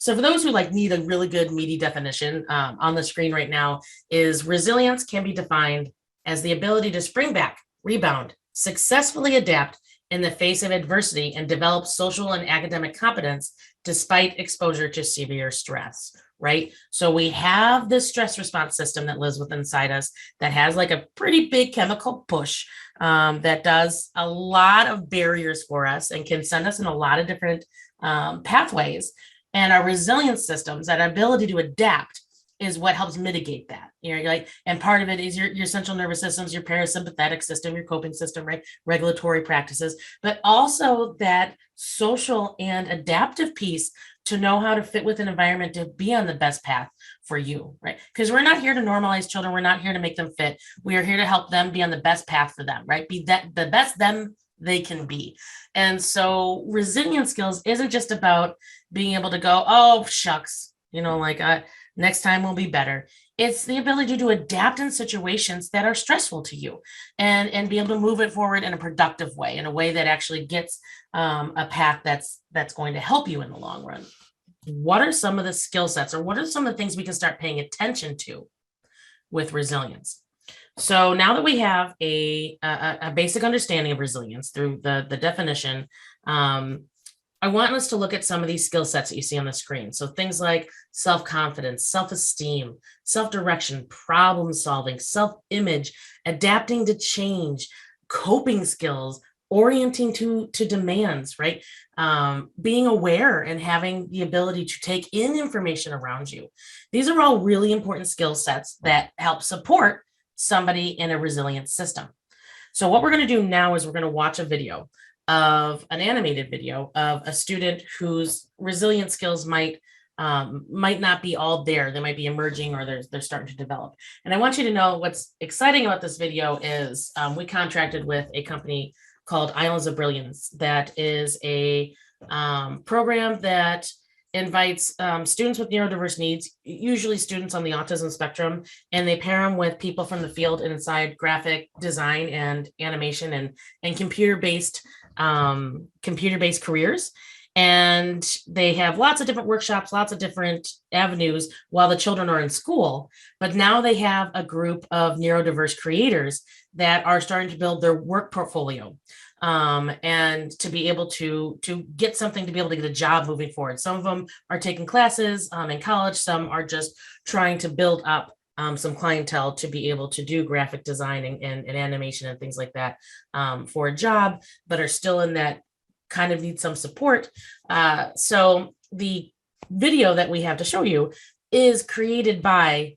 So for those who need a really good meaty definition, on the screen right now is resilience can be defined as the ability to spring back, rebound, successfully adapt in the face of adversity, and develop social and academic competence despite exposure to severe stress, right? So we have this stress response system that lives within inside us that has a pretty big chemical push that does a lot of barriers for us and can send us in a lot of different pathways. And our resilience systems, that ability to adapt, is what helps mitigate that. And part of it is your central nervous systems, your parasympathetic system, your coping system, right? Regulatory practices, but also that social and adaptive piece to know how to fit with an environment to be on the best path for you, right? Because we're not here to normalize children. We're not here to make them fit. We are here to help them be on the best path for them, right? Be that the best them they can be. And so resilience skills isn't just about being able to go, oh, shucks, next time will be better. It's the ability to adapt in situations that are stressful to you and be able to move it forward in a productive way, in a way that actually gets a path that's going to help you in the long run. What are some of the skill sets, or what are some of the things we can start paying attention to with resilience? So now that we have a basic understanding of resilience through the definition, I want us to look at some of these skill sets that you see on the screen. So things like self-confidence, self-esteem, self-direction, problem solving, self-image, adapting to change, coping skills, orienting to demands, right? Being aware and having the ability to take in information around you. These are all really important skill sets that help support somebody in a resilient system. So what we're going to do now is we're going to watch a video of an animated video of a student whose resilient skills might not be all there. They might be emerging, or they're starting to develop. And I want you to know what's exciting about this video is we contracted with a company called Islands of Brilliance. That is a program that invites students with neurodiverse needs, usually students on the autism spectrum, and they pair them with people from the field inside graphic design and animation and computer-based careers. And they have lots of different workshops, lots of different avenues while the children are in school. But now they have a group of neurodiverse creators that are starting to build their work portfolio. And to be able to get something, to be able to get a job moving forward. Some of them are taking classes in college. Some are just trying to build up some clientele to be able to do graphic design and animation and things like that for a job, but are still in that kind of need some support. So the video that we have to show you is created by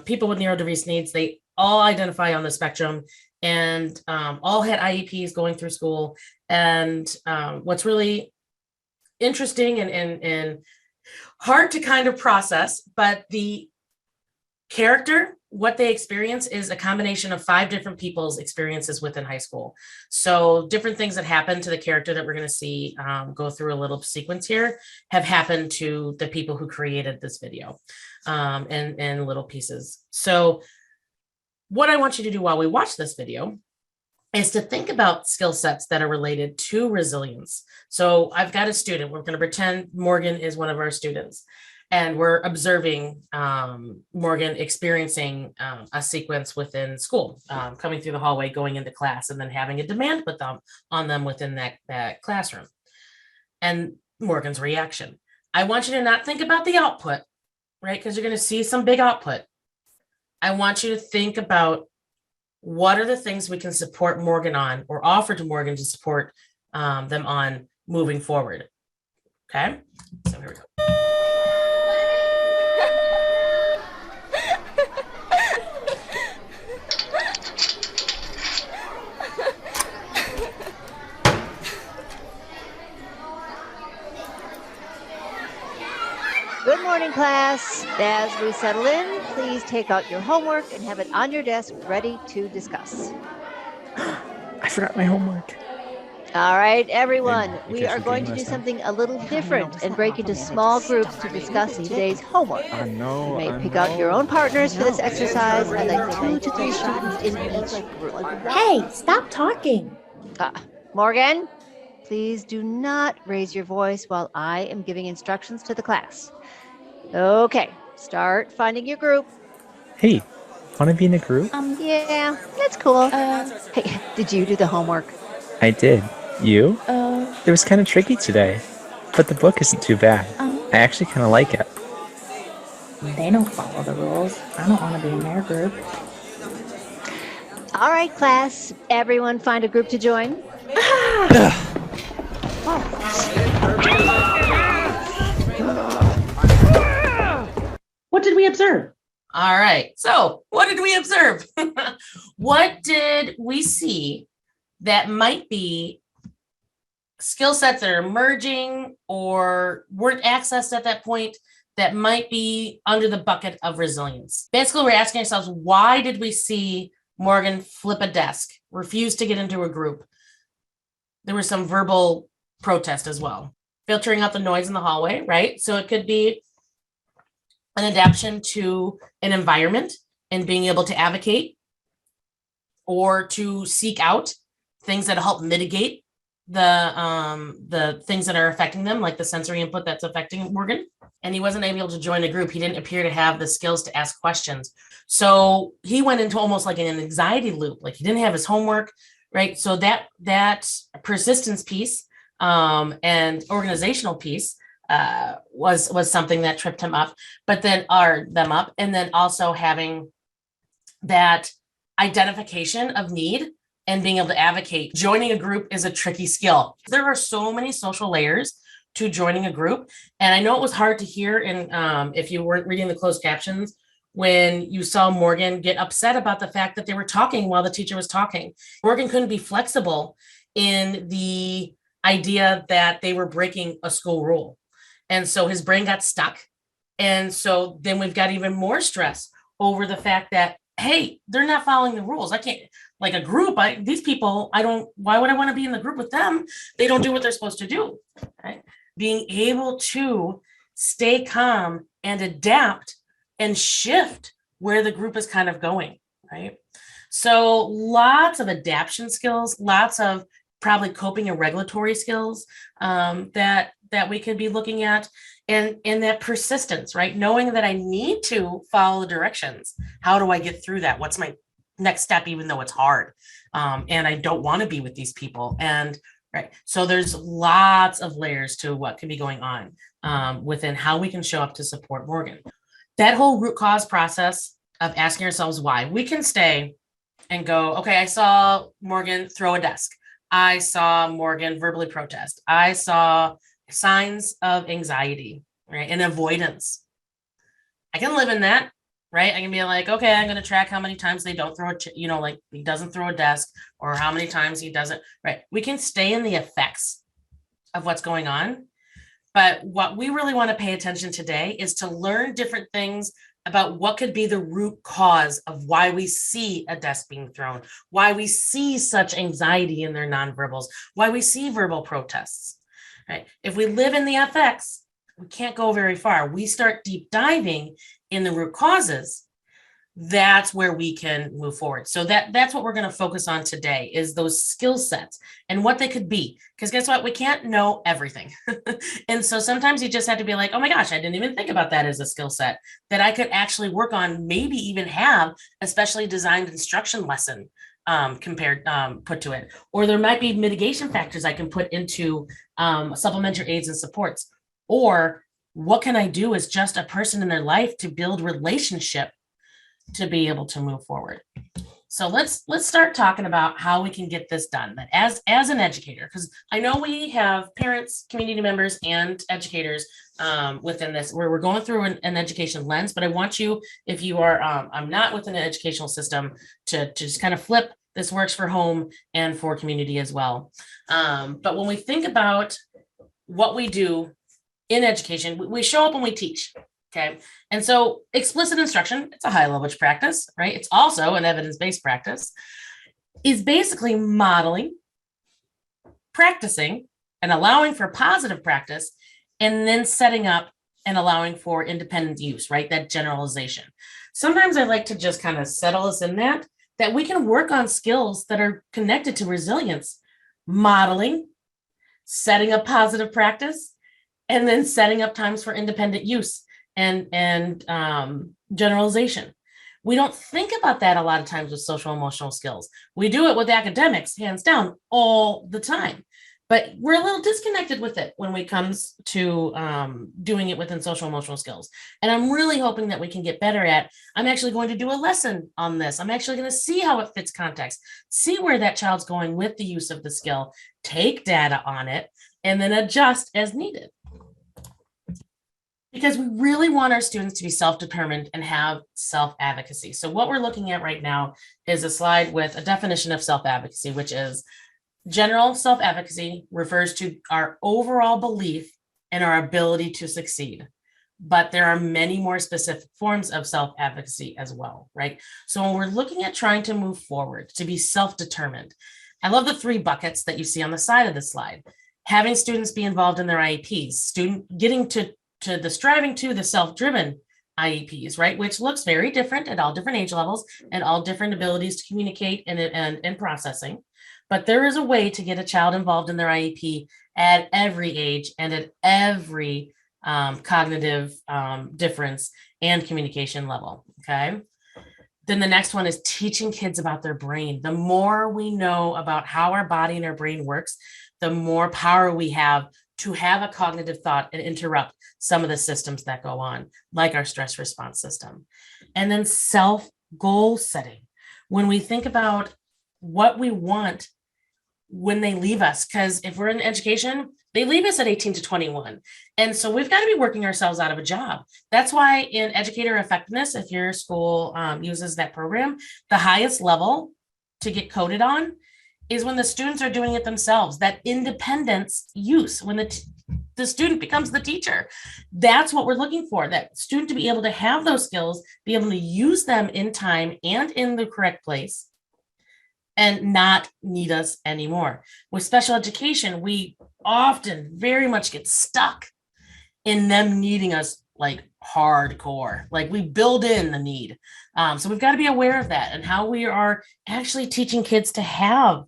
people with neurodiverse needs. They all identify on the spectrum and all had IEPs going through school. And what's really interesting and hard to kind of process, but the character, what they experience is a combination of 5 different people's experiences within high school. So different things that happen to the character that we're going to see go through a little sequence here have happened to the people who created this video in little pieces. So what I want you to do while we watch this video is to think about skill sets that are related to resilience. So I've got a student. We're going to pretend Morgan is one of our students. And we're observing Morgan experiencing a sequence within school, coming through the hallway, going into class, and then having a demand put on them within that classroom. And Morgan's reaction. I want you to not think about the output, right? Because you're going to see some big output. I want you to think about what are the things we can support Morgan on, or offer to Morgan to support them on moving forward. Okay, so here we go. Good morning, class. As we settle in, please take out your homework and have it on your desk ready to discuss. I forgot my homework. All right, everyone. We are going to do something a little different and break into small groups to discuss today's homework. I know. You may pick out your own partners for this exercise, and like 2 to 3 students in each group. Hey, stop talking. Morgan, please do not raise your voice while I am giving instructions to the class. Okay, start finding your group. Hey, want to be in a group? Yeah, that's cool. Hey, did you do the homework? I did. You? It was kind of tricky today, but the book isn't too bad. I actually kind of like it. They don't follow the rules. I don't want to be in their group. All right, class, everyone find a group to join. What did we observe? All right. So what did we observe? What did we see that might be skill sets that are emerging or weren't accessed at that point that might be under the bucket of resilience? Basically, we're asking ourselves, why did we see Morgan flip a desk, refuse to get into a group? There was some verbal protest as well. Filtering out the noise in the hallway, right? So it could be an adaptation to an environment and being able to advocate or to seek out things that help mitigate the things that are affecting them, like the sensory input that's affecting Morgan. And he wasn't able to join a group. He didn't appear to have the skills to ask questions. So he went into almost like an anxiety loop, like he didn't have his homework, right? So that persistence piece and organizational piece was something that tripped him up, but then them up, and then also having that identification of need and being able to advocate. Joining a group is a tricky skill. There are so many social layers to joining a group, and I know it was hard to hear, and if you weren't reading the closed captions, when you saw Morgan get upset about the fact that they were talking while the teacher was talking. Morgan couldn't be flexible in the idea that they were breaking a school rule. And so his brain got stuck. And so then we've got even more stress over the fact that, hey, they're not following the rules. I can't, like a group, these people, why would I want to be in the group with them? They don't do what they're supposed to do, right? Being able to stay calm and adapt and shift where the group is kind of going, right? So lots of adaptation skills, lots of probably coping and regulatory skills that we could be looking at, and that persistence, right? Knowing that I need to follow the directions. How do I get through that? What's my next step, even though it's hard? And I don't want to be with these people. And right. So there's lots of layers to what can be going on within how we can show up to support Morgan. That whole root cause process of asking ourselves why. We can stay and go, okay, I saw Morgan throw a desk. I saw Morgan verbally protest. I saw signs of anxiety, right? And avoidance. I can live in that, right? I can be like, okay, I'm going to track how many times they don't throw like he doesn't throw a desk, or how many times he doesn't, right? We can stay in the effects of what's going on. But what we really want to pay attention today is to learn different things about what could be the root cause of why we see a desk being thrown, why we see such anxiety in their nonverbals, why we see verbal protests, right? If we live in the effects, we can't go very far. We start deep diving in the root causes. That's where we can move forward. So that's what we're going to focus on today, is those skill sets and what they could be. Because guess what? We can't know everything. And so sometimes you just have to be like, oh my gosh, I didn't even think about that as a skill set that I could actually work on, maybe even have a specially designed instruction lesson put to it. Or there might be mitigation factors I can put into supplementary aids and supports. Or what can I do as just a person in their life to build relationship to be able to move forward. So let's start talking about how we can get this done. But as an educator, because I know we have parents, community members, and educators within this, where we're going through an education lens. But I want you, if you are, I'm not within an educational system, to just kind of flip. This works for home and for community as well. But when we think about what we do in education, we show up and we teach. Okay. And so explicit instruction, it's a high leverage practice, right? It's also an evidence-based practice, is basically modeling, practicing, and allowing for positive practice, and then setting up and allowing for independent use, right? That generalization. Sometimes I like to just kind of settle us in that we can work on skills that are connected to resilience, modeling, setting up positive practice, and then setting up times for independent use and generalization. We don't think about that a lot of times with social emotional skills. We do it with academics, hands down, all the time. But we're a little disconnected with it when it comes to doing it within social emotional skills. And I'm really hoping that we can get better at, I'm actually going to do a lesson on this. I'm actually going to see how it fits context, see where that child's going with the use of the skill, take data on it, and then adjust as needed. Because we really want our students to be self-determined and have self-advocacy. So what we're looking at right now is a slide with a definition of self-advocacy, which is general self-advocacy refers to our overall belief in our ability to succeed. But there are many more specific forms of self-advocacy as well, right? So when we're looking at trying to move forward, to be self-determined, I love the 3 buckets that you see on the side of the slide. Having students be involved in their IEPs, getting to the striving to the self-driven IEPs, right? Which looks very different at all different age levels and all different abilities to communicate and processing. But there is a way to get a child involved in their IEP at every age and at every cognitive difference and communication level, okay? Then the next one is teaching kids about their brain. The more we know about how our body and our brain works, the more power we have to have a cognitive thought and interrupt some of the systems that go on, like our stress response system. And then self-goal setting. When we think about what we want when they leave us, because if we're in education, they leave us at 18 to 21. And so we've got to be working ourselves out of a job. That's why in educator effectiveness, if your school uses that program, the highest level to get coded on is when the students are doing it themselves, that independence use, when the student becomes the teacher. That's what we're looking for, that student to be able to have those skills, be able to use them in time and in the correct place, and not need us anymore. With special education, we often very much get stuck in them needing us like hardcore, like we build in the need. So we've got to be aware of that and how we are actually teaching kids to have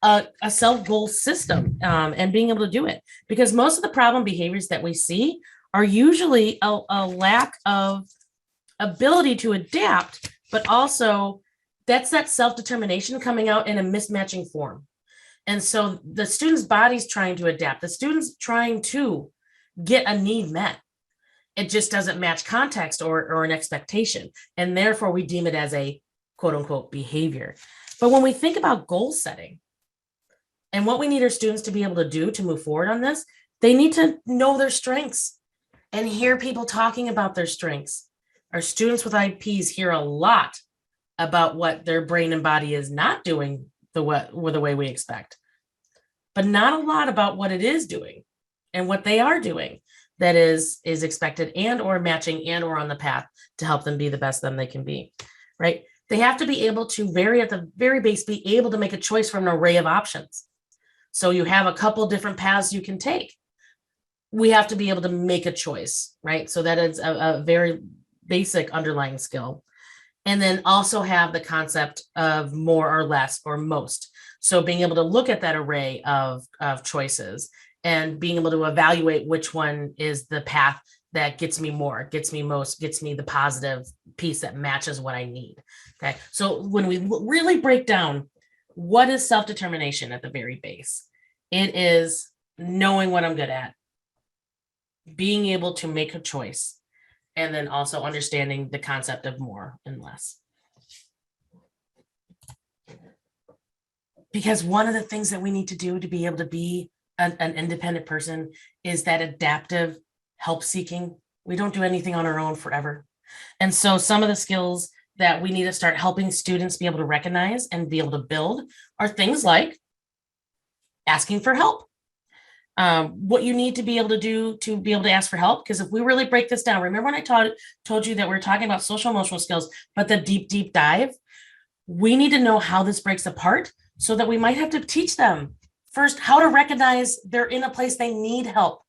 a self-goal system and being able to do it. Because most of the problem behaviors that we see are usually a lack of ability to adapt, but also that's that self-determination coming out in a mismatching form. And so the student's body's trying to adapt. The student's trying to get a need met. It just doesn't match context or an expectation. And therefore we deem it as a quote unquote behavior. But when we think about goal setting and what we need our students to be able to do to move forward on this, they need to know their strengths and hear people talking about their strengths. Our students with IEPs hear a lot about what their brain and body is not doing the way we expect, but not a lot about what it is doing and what they are doing that is expected and or matching and or on the path to help them be the best them they can be, right? They have to be able to at the very base, be able to make a choice from an array of options. So you have a couple different paths you can take. We have to be able to make a choice, right? So that is a very basic underlying skill. And then also have the concept of more or less or most. So being able to look at that array of choices and being able to evaluate which one is the path that gets me more, gets me most, gets me the positive piece that matches what I need. Okay. So when we really break down what is self-determination at the very base, it is knowing what I'm good at, being able to make a choice, and then also understanding the concept of more and less. Because one of the things that we need to do to be able to be an independent person is that adaptive help seeking. We don't do anything on our own forever. And so some of the skills that we need to start helping students be able to recognize and be able to build are things like asking for help. What you need to be able to do to be able to ask for help. Because if we really break this down, remember when I told you that we're talking about social emotional skills, but the deep dive, we need to know how this breaks apart so that we might have to teach them first how to recognize they're in a place they need help,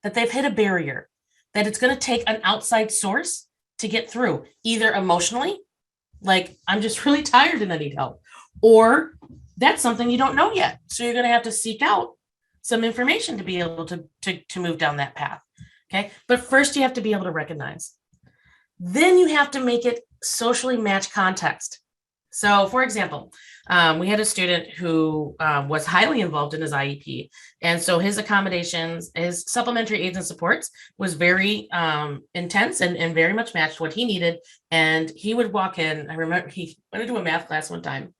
that they've hit a barrier, that it's going to take an outside source to get through, either emotionally, like I'm just really tired and I need help, or that's something you don't know yet. So you're going to have to seek out some information to be able to move down that path. Okay. But first you have to be able to recognize. Then you have to make it socially matched context. So for example, we had a student who was highly involved in his IEP. And so his accommodations, his supplementary aids and supports was very intense and very much matched what he needed. And he would walk in. I remember he went into a math class one time,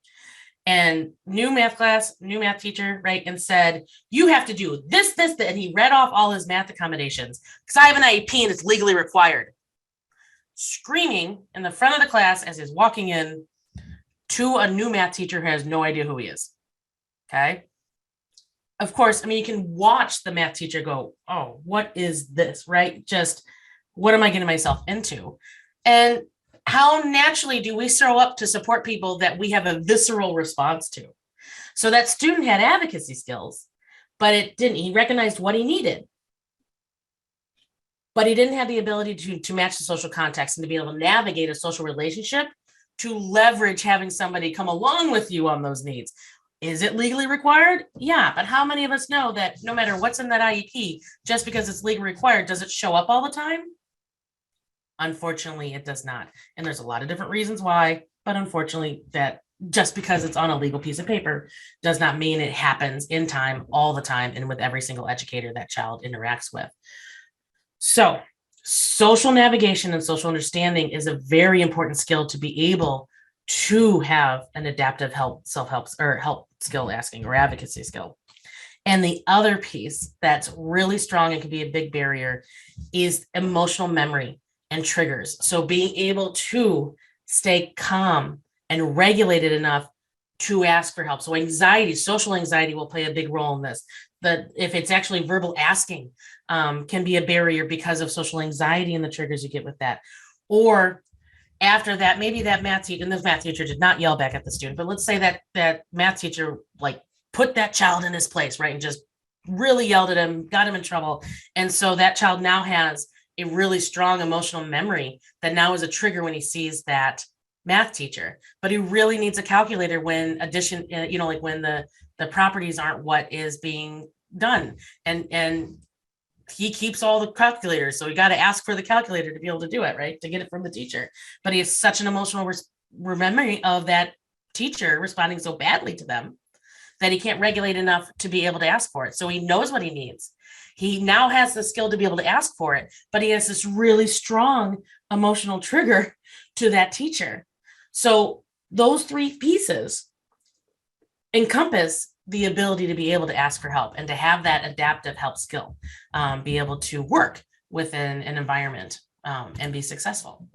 and new math class, new math teacher, right? And said, you have to do this, this, that. And he read off all his math accommodations because I have an IEP and it's legally required. Screaming in the front of the class as he's walking in to a new math teacher who has no idea who he is. Okay. Of course, I mean, you can watch the math teacher go, oh, what is this, right? Just what am I getting myself into? And how naturally do we show up to support people that we have a visceral response to? So that student had advocacy skills, but it didn't. He recognized what he needed, but he didn't have the ability to match the social context and to be able to navigate a social relationship to leverage having somebody come along with you on those needs. Is it legally required? Yeah, but how many of us know that no matter what's in that IEP, just because it's legally required, does it show up all the time? Unfortunately, it does not. And there's a lot of different reasons why, but unfortunately, that just because it's on a legal piece of paper does not mean it happens in time all the time and with every single educator that child interacts with. So social navigation and social understanding is a very important skill to be able to have an adaptive help, self-help or help skill asking or advocacy skill. And the other piece that's really strong and can be a big barrier is emotional memory and triggers. So being able to stay calm and regulated enough to ask for help. So anxiety, social anxiety will play a big role in this. That if it's actually verbal asking can be a barrier because of social anxiety and the triggers you get with that. Or after that, maybe that math teacher, and this math teacher did not yell back at the student, but let's say that math teacher like put that child in his place, right? And just really yelled at him, got him in trouble. And so that child now has a really strong emotional memory that now is a trigger when he sees that math teacher, but he really needs a calculator when addition, like when the properties aren't what is being done. And he keeps all the calculators. So he got to ask for the calculator to be able to do it, right? To get it from the teacher. But he has such an emotional memory of that teacher responding so badly to them that he can't regulate enough to be able to ask for it. So he knows what he needs. He now has the skill to be able to ask for it, but he has this really strong emotional trigger to that teacher. So those three pieces encompass the ability to be able to ask for help and to have that adaptive help skill, be able to work within an environment and be successful.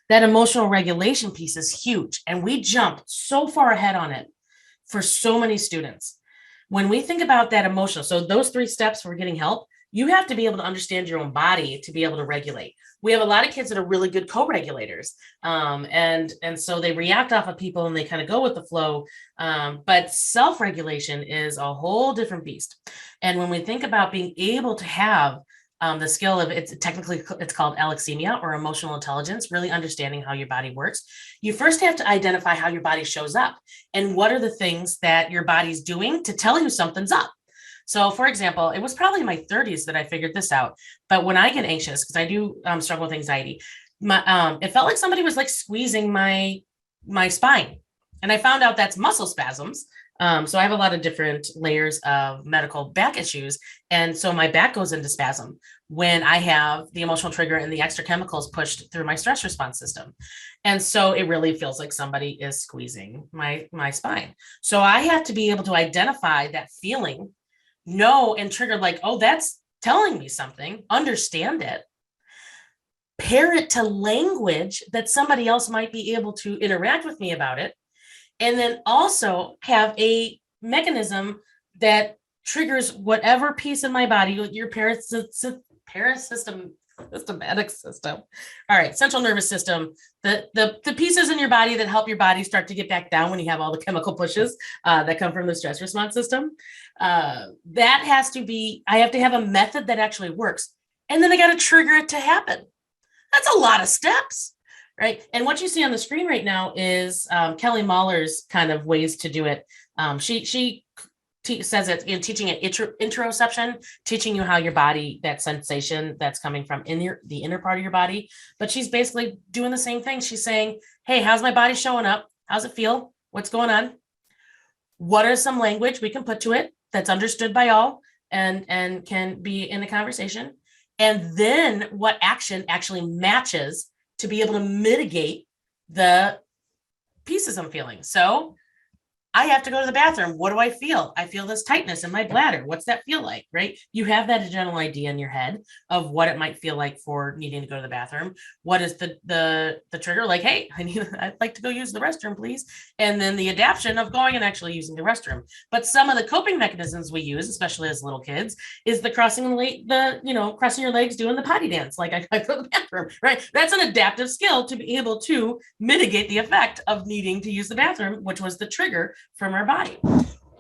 That emotional regulation piece is huge. And we jump so far ahead on it for so many students. When we think about that emotional, so those 3 steps for getting help, you have to be able to understand your own body to be able to regulate. We have a lot of kids that are really good co-regulators. And so they react off of people and they kind of go with the flow. But self-regulation is a whole different beast. And when we think about being able to have the skill of it's called alexemia or emotional intelligence, really understanding how your body works. You first have to identify how your body shows up and what are the things that your body's doing to tell you something's up. So for example, it was probably in my 30s that I figured this out. But when I get anxious, because I do struggle with anxiety, it felt like somebody was like squeezing my spine. And I found out that's muscle spasms. So I have a lot of different layers of medical back issues. And so my back goes into spasm when I have the emotional trigger and the extra chemicals pushed through my stress response system. And so it really feels like somebody is squeezing my spine. So I have to be able to identify that feeling, know and trigger like, oh, that's telling me something, understand it, pair it to language that somebody else might be able to interact with me about it. And then also have a mechanism that triggers whatever piece of my body, your systematic system. All right, central nervous system, the pieces in your body that help your body start to get back down when you have all the chemical pushes that come from the stress response system. That has to be, I have to have a method that actually works. And then I got to trigger it to happen. That's a lot of steps. Right. And what you see on the screen right now is Kelly Mahler's kind of ways to do it. She says it in teaching it interoception, teaching you how your body, that sensation that's coming from the inner part of your body. But she's basically doing the same thing. She's saying, hey, how's my body showing up? How's it feel? What's going on? What are some language we can put to it that's understood by all and can be in a conversation? And then what action actually matches to be able to mitigate the pieces I'm feeling. So I have to go to the bathroom. What do I feel? I feel this tightness in my bladder. What's that feel like, right? You have that general idea in your head of what it might feel like for needing to go to the bathroom. What is the trigger? Like, hey, I'd like to go use the restroom, please. And then the adaptation of going and actually using the restroom. But some of the coping mechanisms we use, especially as little kids, is the crossing your legs, doing the potty dance. Like I go to the bathroom, right? That's an adaptive skill to be able to mitigate the effect of needing to use the bathroom, which was the trigger from our body.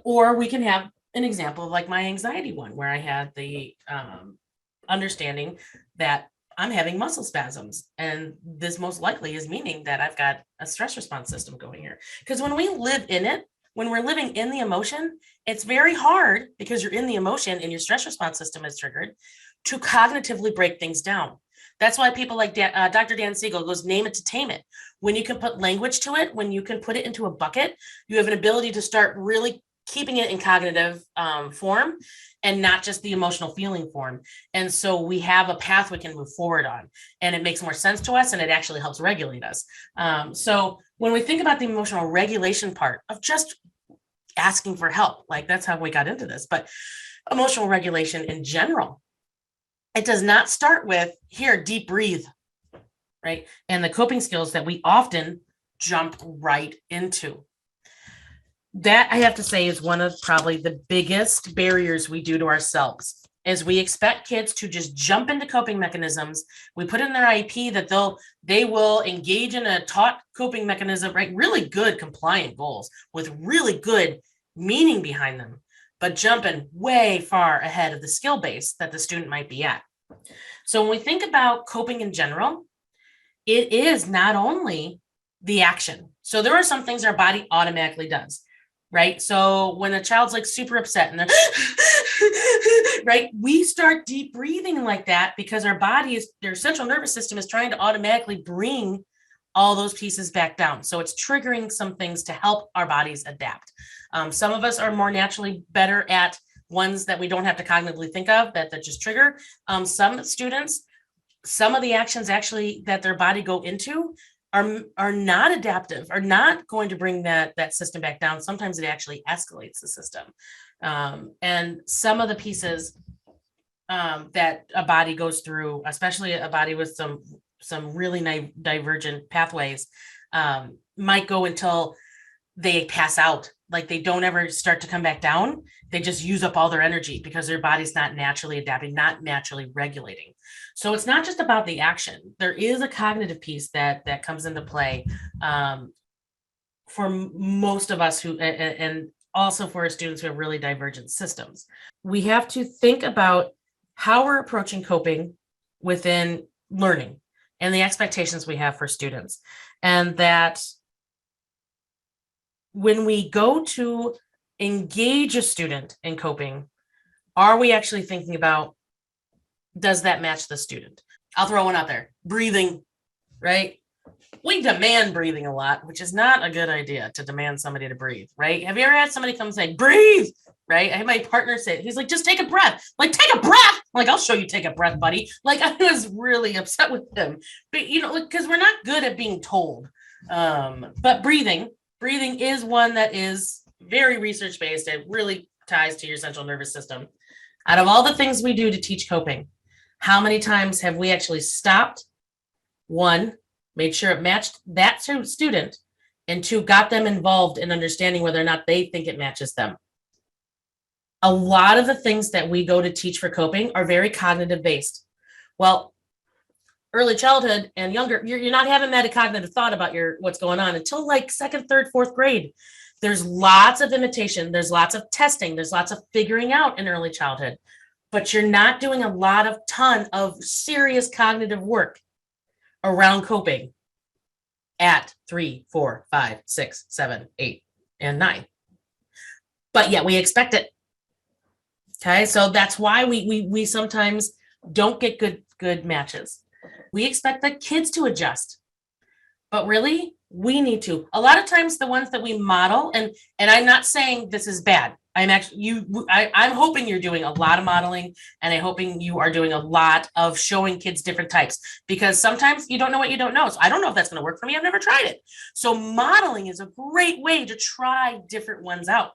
Or we can have an example of like my anxiety one, where I had the understanding that I'm having muscle spasms, and this most likely is meaning that I've got a stress response system going here. Because when we live in it, when we're living in the emotion, it's very hard, because you're in the emotion and your stress response system is triggered, to cognitively break things down. That's why people like Dr. Dan Siegel goes, name it to tame it. When you can put language to it, when you can put it into a bucket, you have an ability to start really keeping it in cognitive form and not just the emotional feeling form. And so we have a path we can move forward on, and it makes more sense to us, and it actually helps regulate us. So when we think about the emotional regulation part of just asking for help, like that's how we got into this, but emotional regulation in general, it does not start with, here, deep breathe, right? And the coping skills that we often jump right into. That, I have to say, is one of probably the biggest barriers we do to ourselves, is we expect kids to just jump into coping mechanisms. We put in their IEP that they will engage in a taught coping mechanism, right? Really good compliant goals with really good meaning behind them, but jumping way far ahead of the skill base that the student might be at. So when we think about coping in general, it is not only the action. So there are some things our body automatically does, right? So when a child's like super upset and they're right, we start deep breathing like that because our body their central nervous system is trying to automatically bring all those pieces back down. So it's triggering some things to help our bodies adapt. Some of us are more naturally better at ones that we don't have to cognitively think of that just trigger. Some students, some of the actions actually that their body go into are not adaptive, are not going to bring that system back down. Sometimes it actually escalates the system. And some of the pieces that a body goes through, especially a body with some really divergent pathways, might go until they pass out. Like they don't ever start to come back down. They just use up all their energy because their body's not naturally adapting, not naturally regulating. So it's not just about the action. There is a cognitive piece that comes into play for most of us and also for our students who have really divergent systems. We have to think about how we're approaching coping within learning and the expectations we have for students. And that when we go to engage a student in coping, are we actually thinking about, does that match the student? I'll throw one out there. Breathing, right? We demand breathing a lot, which is not a good idea, to demand somebody to breathe, right? Have you ever had somebody come and say, breathe, right? I had my partner say it. He's like, just take a breath. Like, take a breath. I'm like, I'll show you take a breath, buddy. Like, I was really upset with him. But, because we're not good at being told. But breathing is one that is very research-based. It really ties to your central nervous system. Out of all the things we do to teach coping, how many times have we actually stopped? One, made sure it matched that student, and two, got them involved in understanding whether or not they think it matches them. A lot of the things that we go to teach for coping are very cognitive based. Well, early childhood and younger, you're not having metacognitive thought about what's going on until like second, third, fourth grade. There's lots of imitation. There's lots of testing. There's lots of figuring out in early childhood, but you're not doing a ton of serious cognitive work around coping at 3, 4, 5, 6, 7, 8, and 9. but yet we expect it. Okay, so that's why we sometimes don't get good matches. We expect the kids to adjust, but really we need to. A lot of times the ones that we model, and I'm not saying this is bad. I'm hoping you're doing a lot of modeling, and I'm hoping you are doing a lot of showing kids different types, because sometimes you don't know what you don't know. So I don't know if that's going to work for me. I've never tried it. So modeling is a great way to try different ones out.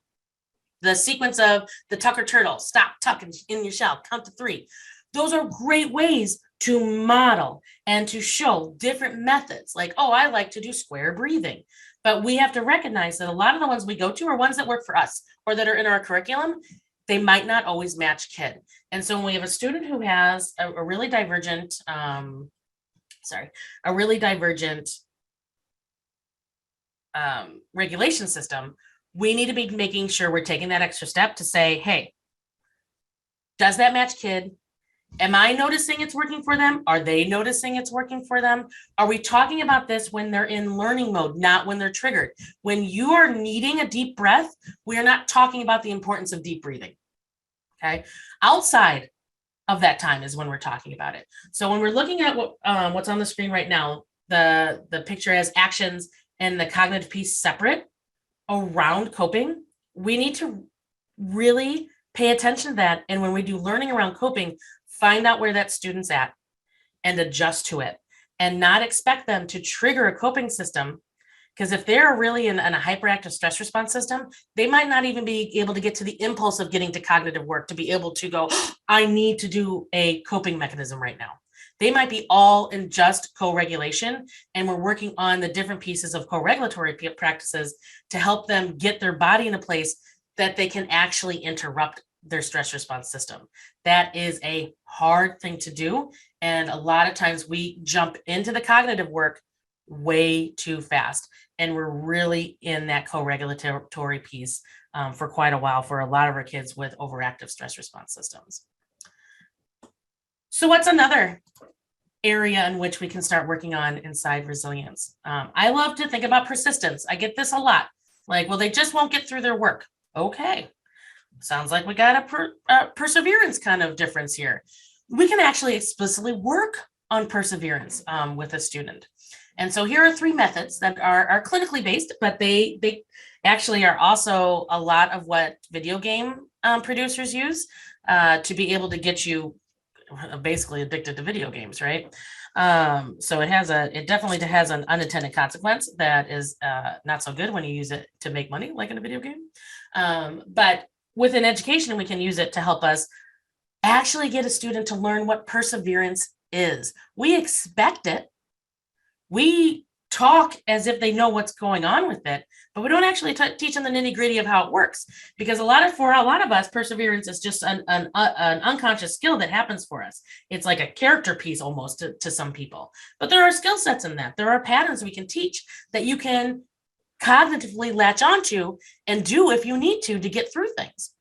The sequence of the Tucker turtle, stop, tuck in your shell, count to 3. Those are great ways to model and to show different methods. Like, oh, I like to do square breathing. But we have to recognize that a lot of the ones we go to are ones that work for us or that are in our curriculum. They might not always match kid. And so when we have a student who has a really divergent, regulation system, we need to be making sure we're taking that extra step to say, hey, does that match kid? Am I noticing it's working for them? Are they noticing it's working for them? Are we talking about this when they're in learning mode, not when they're triggered? When you are needing a deep breath, we are not talking about the importance of deep breathing. Okay. Outside of that time is when we're talking about it. So when we're looking at what's on the screen right now, the picture has actions and the cognitive piece separate around coping. We need to really pay attention to that. And when we do learning around coping, find out where that student's at and adjust to it, and not expect them to trigger a coping system. Because if they're really in a hyperactive stress response system, they might not even be able to get to the impulse of getting to cognitive work to be able to go, I need to do a coping mechanism right now. They might be all in just co-regulation, and we're working on the different pieces of co-regulatory practices to help them get their body in a place that they can actually interrupt their stress response system. That is a hard thing to do. And a lot of times we jump into the cognitive work way too fast. And we're really in that co-regulatory piece for quite a while for a lot of our kids with overactive stress response systems. So what's another area in which we can start working on inside resilience? I love to think about persistence. I get this a lot. Like, well, they just won't get through their work. Okay. Sounds like we got a perseverance kind of difference here. We can actually explicitly work on perseverance with a student. And so here are 3 methods that are clinically based, but they actually are also a lot of what video game producers use to be able to get you basically addicted to video games, right? So it definitely has an unintended consequence that is not so good when you use it to make money, like in a video game. But within education, we can use it to help us actually get a student to learn what perseverance is. We expect it. We talk as if they know what's going on with it, but we don't actually teach them the nitty-gritty of how it works. Because for a lot of us, perseverance is just an unconscious skill that happens for us. It's like a character piece almost to some people. But there are skill sets in that. There are patterns we can teach that you can cognitively latch onto and do if you need to get through things.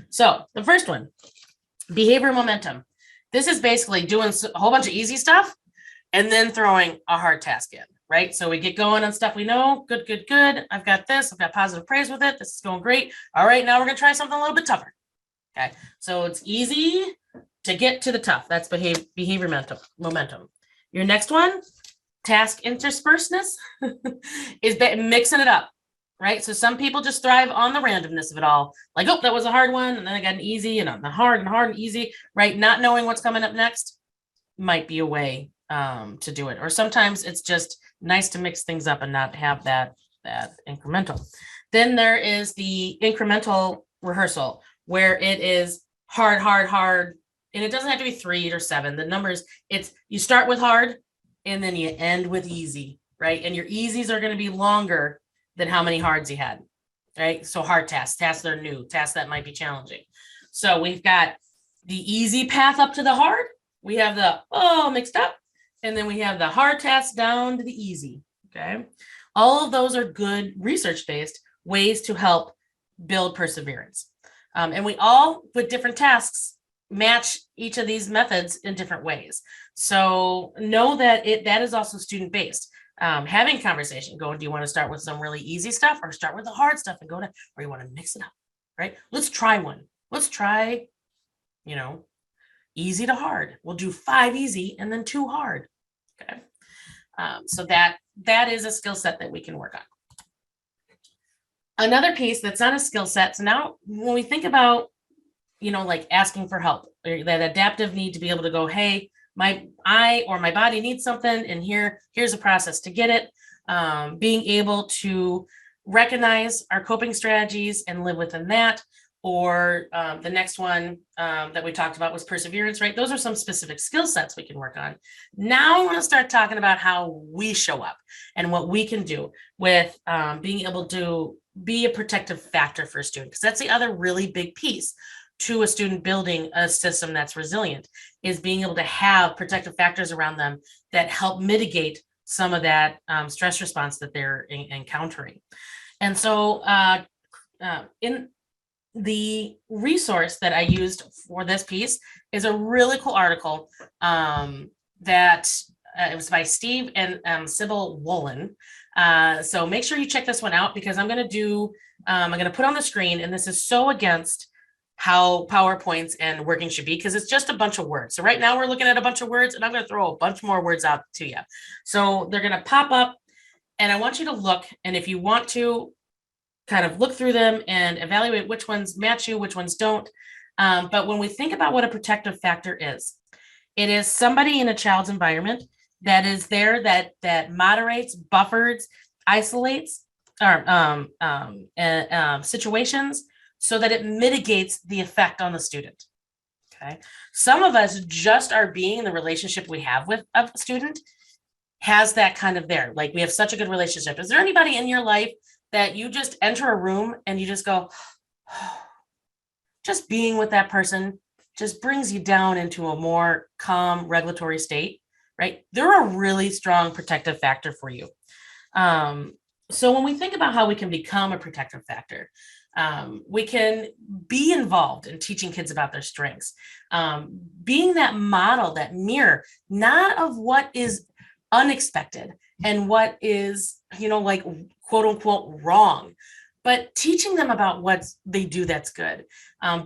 So the first one, behavior momentum. This is basically doing a whole bunch of easy stuff and then throwing a hard task in, right? So we get going on stuff we know. Good. I've got this. I've got positive praise with it. This is going great. All right, now we're going to try something a little bit tougher. Okay, so it's easy to get to the tough. That's behavior momentum. Your next one, task interspersedness, is mixing it up, right? So some people just thrive on the randomness of it all. Like, oh, that was a hard one, and then I got an easy, and a hard and easy, right? Not knowing what's coming up next might be a way to do it. Or sometimes it's just nice to mix things up and not have that incremental. Then there is the incremental rehearsal, where it is hard, and it doesn't have to be 3 or 7. The numbers, you start with hard, and then you end with easy, right? And your easies are going to be longer than how many hards you had, right? So hard tasks that are new, tasks that might be challenging. So we've got the easy path up to the hard. We have the mixed up, and then we have the hard tasks down to the easy, okay? All of those are good research-based ways to help build perseverance. And we all, with different tasks, match each of these methods in different ways. So know that that is also student-based. Having conversation, do you want to start with some really easy stuff or start with the hard stuff and or you want to mix it up? right? Let's try one. Let's try, you know, easy to hard. We'll do 5 easy and then 2 hard. Okay. So that is a skill set that we can work on. Another piece that's not a skill set. So now when we think about, like asking for help, or that adaptive need to be able to go, hey, my body needs something, and here's a process to get it. Being able to recognize our coping strategies and live within that. Or the next one that we talked about was perseverance, right? Those are some specific skill sets we can work on. Now I want to start talking about how we show up and what we can do with being able to be a protective factor for a student, because that's the other really big piece to a student building a system that's resilient, is being able to have protective factors around them that help mitigate some of that stress response that they're encountering. And so in the resource that I used for this piece is a really cool article that it was by Steve and Sybil Wolin. So make sure you check this one out, because I'm going to put on the screen, and this is so against how PowerPoints and working should be, because it's just a bunch of words. So right now we're looking at a bunch of words, and I'm going to throw a bunch more words out to you. So they're going to pop up, and I want you to look, and if you want to kind of look through them and evaluate which ones match you, which ones don't. But when we think about what a protective factor is, it is somebody in a child's environment that is there, that moderates, buffers, isolates situations so that it mitigates the effect on the student. Okay. Some of us just are being the relationship we have with a student has that kind of there. Like, we have such a good relationship. Is there anybody in your life that you just enter a room and you just go, oh, just being with that person just brings you down into a more calm regulatory state, right? They're a really strong protective factor for you. So when we think about how we can become a protective factor, we can be involved in teaching kids about their strengths, being that model, that mirror, not of what is unexpected and what is, like, quote unquote wrong, but teaching them about what they do that's good.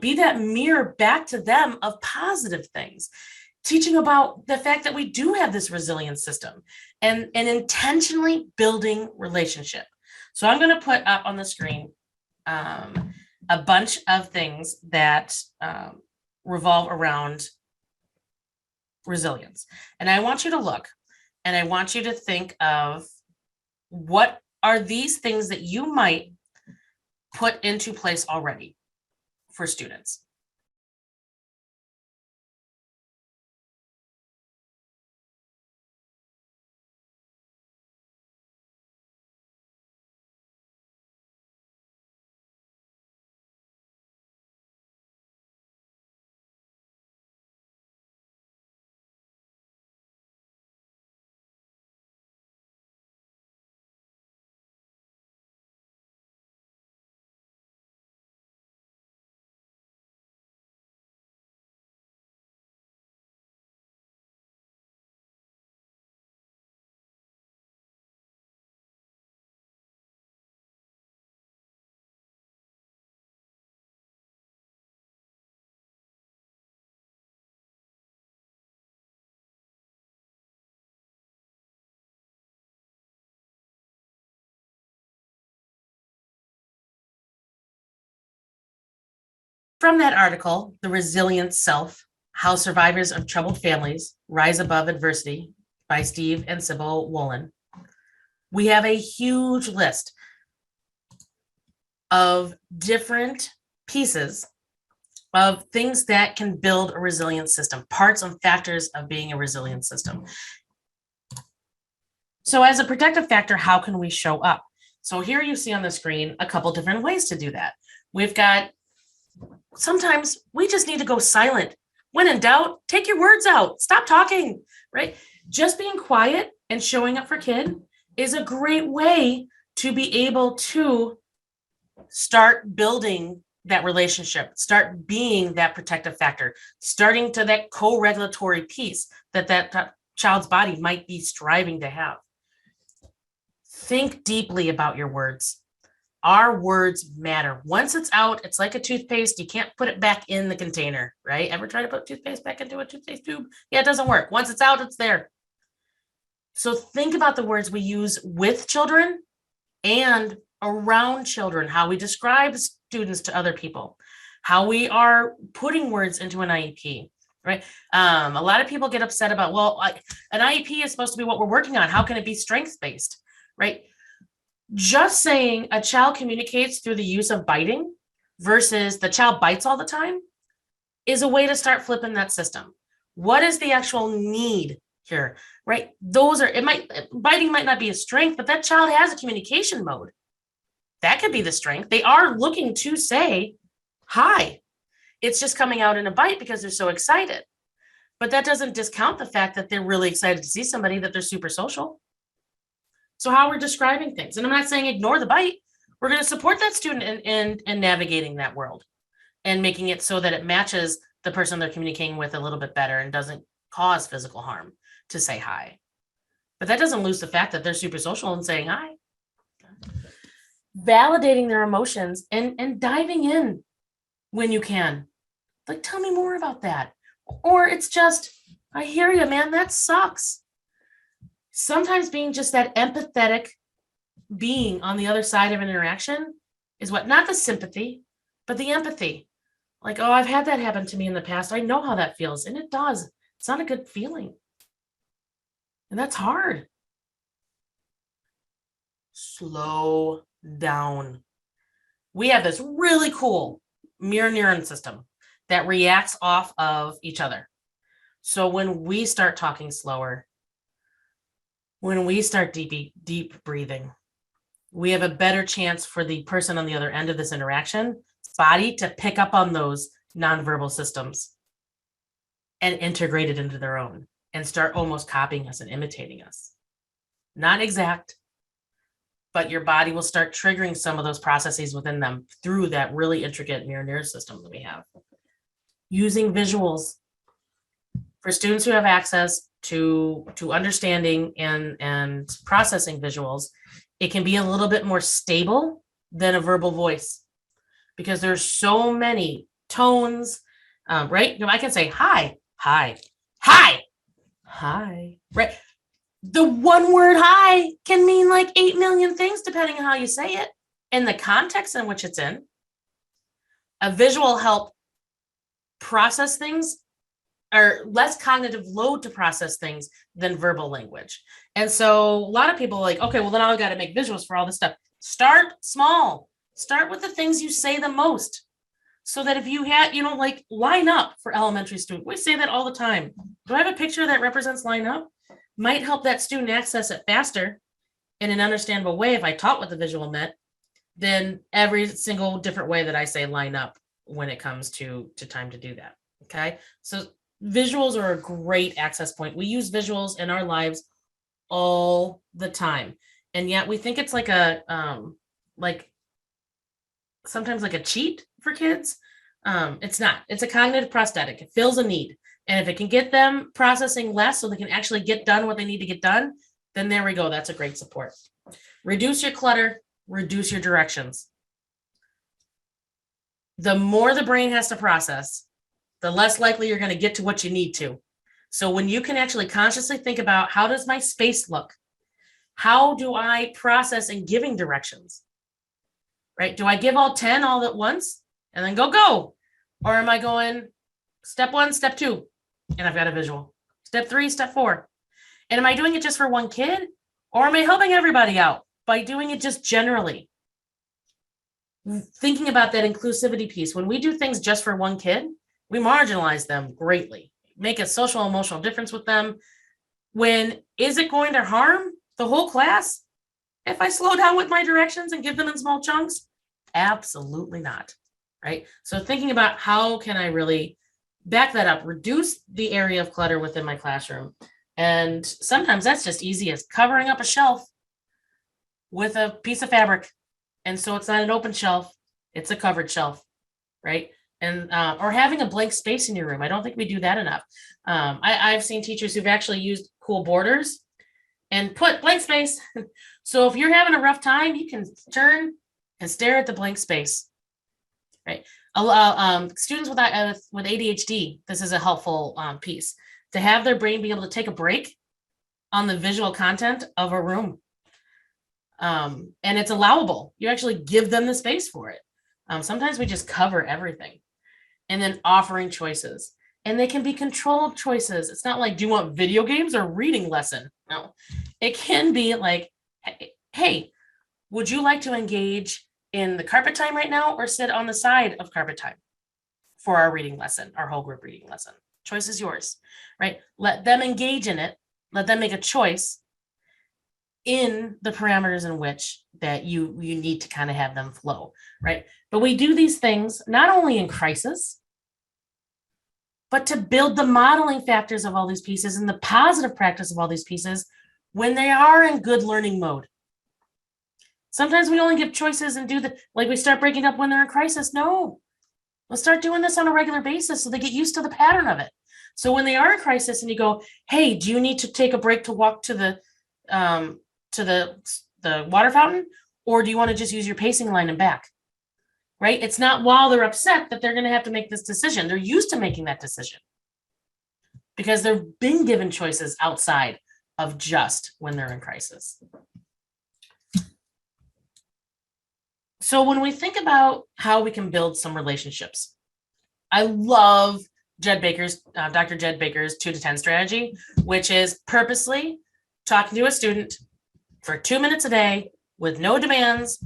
Be that mirror back to them of positive things, teaching about the fact that we do have this resilient system, and intentionally building relationship. So I'm going to put up on the screen a bunch of things that revolve around resilience. And I want you to look, and I want you to think of, what are these things that you might put into place already for students? From that article, The Resilient Self, How Survivors of Troubled Families Rise Above Adversity, by Steve and Sybil Wolin, we have a huge list of different pieces of things that can build a resilient system, parts and factors of being a resilient system. So as a protective factor, how can we show up? So here you see on the screen a couple different ways to do that. We've got, sometimes we just need to go silent. When in doubt, take your words out. Stop talking, right? Just being quiet and showing up for kid is a great way to be able to start building that relationship, start being that protective factor, starting to that co-regulatory piece that child's body might be striving to have. Think deeply about your words. Our words matter. Once it's out, it's like a toothpaste. You can't put it back in the container, right? Ever try to put toothpaste back into a toothpaste tube? Yeah, it doesn't work. Once it's out, it's there. So think about the words we use with children and around children, how we describe students to other people, how we are putting words into an IEP, right? A lot of people get upset about, well, an IEP is supposed to be what we're working on. How can it be strengths-based, right? Just saying a child communicates through the use of biting versus the child bites all the time is a way to start flipping that system. What is the actual need here, right? Biting might not be a strength, but that child has a communication mode. That could be the strength. They are looking to say hi. It's just coming out in a bite because they're so excited. But that doesn't discount the fact that they're really excited to see somebody, that they're super social. So how we're describing things, and I'm not saying ignore the bite. We're going to support that student in navigating that world and making it so that it matches the person they're communicating with a little bit better and doesn't cause physical harm to say hi. But that doesn't lose the fact that they're super social and saying hi. Validating their emotions and diving in when you can. Like, tell me more about that. Or it's just, I hear you, man, that sucks. Sometimes being just that empathetic being on the other side of an interaction is what, not the sympathy, but the empathy. Like, oh, I've had that happen to me in the past. I know how that feels. And it does. It's not a good feeling. And that's hard. Slow down. We have this really cool mirror neuron system that reacts off of each other. So when we start talking slower, when we start deep breathing, we have a better chance for the person on the other end of this interaction body to pick up on those nonverbal systems and integrate it into their own and start almost copying us and imitating us. Not exact, but your body will start triggering some of those processes within them through that really intricate mirror neuron system that we have. Using visuals for students who have access to understanding and processing visuals, it can be a little bit more stable than a verbal voice because there's so many tones, right? I can say hi, hi, hi, hi, right? The one word hi can mean like 8 million things depending on how you say it and the context in which it's in. A visual help process things or less cognitive load to process things than verbal language. And so a lot of people are like, okay, well then I've got to make visuals for all this stuff. Start small. Start with the things you say the most. So that if you had, like line up for elementary students. We say that all the time. Do I have a picture that represents line up? Might help that student access it faster in an understandable way if I taught what the visual meant than every single different way that I say line up when it comes to time to do that. Okay. So visuals are a great access point. We use visuals in our lives all the time. And yet we think it's like sometimes like a cheat for kids. It's not. It's a cognitive prosthetic. It fills a need. And if it can get them processing less so they can actually get done what they need to get done, then there we go. That's a great support. Reduce your clutter, reduce your directions. The more the brain has to process, the less likely you're going to get to what you need to. So when you can actually consciously think about how does my space look? How do I process in giving directions? Right? Do I give all 10 all at once and then go? Or am I going step 1, step 2, and I've got a visual. Step 3, step 4. And am I doing it just for one kid? Or am I helping everybody out by doing it just generally? Thinking about that inclusivity piece. When we do things just for one kid, we marginalize them greatly, make a social emotional difference with them. When is it going to harm the whole class if I slow down with my directions and give them in small chunks? Absolutely not, right? So thinking about how can I really back that up, reduce the area of clutter within my classroom. And sometimes that's just easy as covering up a shelf with a piece of fabric. And so it's not an open shelf, it's a covered shelf, right? And or having a blank space in your room. I don't think we do that enough. I've seen teachers who've actually used cool borders and put blank space. So if you're having a rough time, you can turn and stare at the blank space, right? Students with ADHD, this is a helpful piece, to have their brain be able to take a break on the visual content of a room. And it's allowable. You actually give them the space for it. Sometimes we just cover everything, and then offering choices. And they can be controlled choices. It's not like, do you want video games or reading lesson? No, it can be like, hey, would you like to engage in the carpet time right now or sit on the side of carpet time for our reading lesson, our whole group reading lesson? Choice is yours, right? Let them engage in it. Let them make a choice in the parameters in which that you need to kind of have them flow, right? But we do these things not only in crisis, but to build the modeling factors of all these pieces and the positive practice of all these pieces when they are in good learning mode. Sometimes we only give choices and we start breaking up when they're in crisis. No, let's start doing this on a regular basis so they get used to the pattern of it. So when they are in crisis and you go, hey, do you need to take a break to walk to the water fountain, or do you want to just use your pacing line and back? Right? It's not while they're upset that they're going to have to make this decision. They're used to making that decision because they've been given choices outside of just when they're in crisis. So when we think about how we can build some relationships, I love Dr. Jed Baker's 2 to 10 strategy, which is purposely talking to a student for 2 minutes a day with no demands,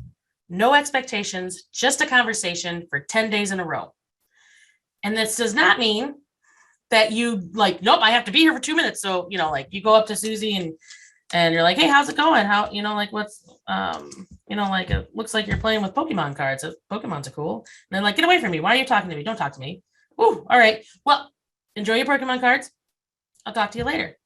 no expectations, just a conversation for 10 days in a row. And this does not mean that you nope, I have to be here for 2 minutes. So, you go up to Susie and you're like, hey, how's it going? How, what's, it looks like you're playing with Pokemon cards. Pokemons are cool. And they're like, get away from me. Why are you talking to me? Don't talk to me. Ooh, all right. Well, enjoy your Pokemon cards. I'll talk to you later.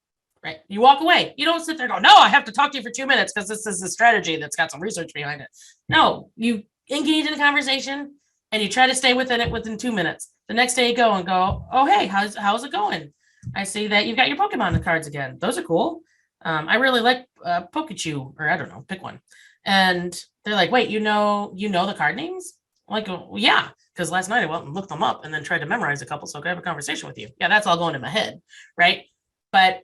Right? You walk away. You don't sit there and go, no, I have to talk to you for 2 minutes because this is a strategy that's got some research behind it. No, you engage in a conversation and you try to stay within it within 2 minutes. The next day you go, oh, hey, how's it going? I see that you've got your Pokemon cards again. Those are cool. I really like Pikachu, or I don't know, pick one. And they're like, wait, you know the card names? I'm like, well, yeah, because last night I went and looked them up and then tried to memorize a couple so I could have a conversation with you. Yeah, that's all going in my head, right? But